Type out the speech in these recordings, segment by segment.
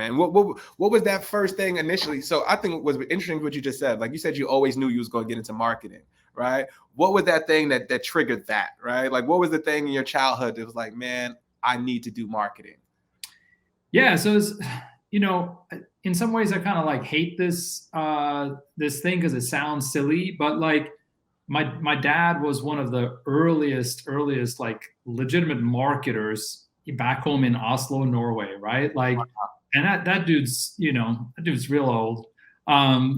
man. What was that first thing initially? So I think it was interesting what you just said. Like you said, you always knew you was going to get into marketing, right? What was that thing that triggered that, right? Like what was the thing in your childhood that was like, man, I need to do marketing? Yeah, so it's, in some ways I kind of like hate this thing because it sounds silly, but like my dad was one of the earliest like legitimate marketers back home in Oslo, Norway, right? Like, and that dude's real old.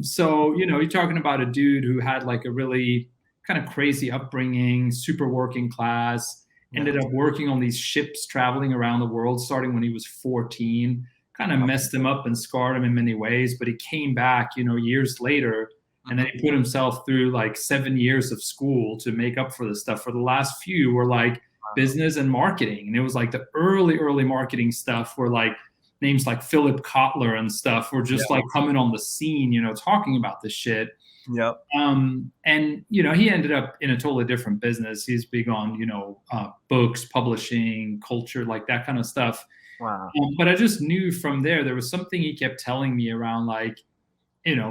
So you're talking about a dude who had like a really kind of crazy upbringing, super working class, Yeah. ended up working on these ships traveling around the world starting when he was 14, kind of messed him up and scarred him in many ways, but he came back, years later, and then he put himself through like 7 years of school to make up for this stuff. For the last few were like business and marketing. And it was like the early marketing stuff where like names like Philip Kotler and stuff were just like coming on the scene, talking about this shit. Yep. And he ended up in a totally different business. He's big on, books, publishing, culture, like that kind of stuff. Wow. But I just knew from there was something he kept telling me around like,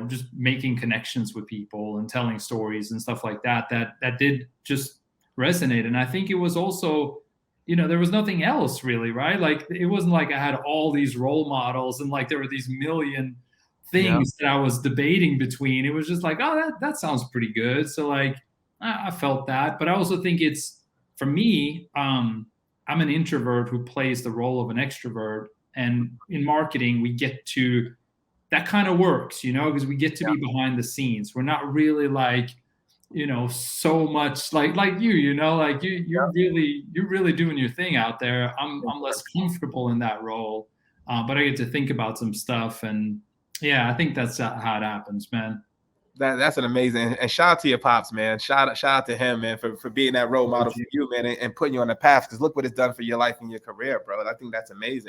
just making connections with people and telling stories and stuff like that did just resonate. And I think it was also, there was nothing else really, right? Like it wasn't like I had all these role models and like there were these million things that I was debating between. It was just like, oh, that sounds pretty good. So like I felt that. But I also think it's, for me, I'm an introvert who plays the role of an extrovert. And in marketing, we get to, that kind of works, because we get to be behind the scenes. We're not really like, so much like you, like you're really doing your thing out there. I'm less comfortable in that role, but I get to think about some stuff, and yeah, I think that's how it happens, man. That's an amazing, and shout out to your pops, man. Shout out to him, man, for being that role model for you, man, and putting you on the path. Because look what it's done for your life and your career, bro. I think that's amazing.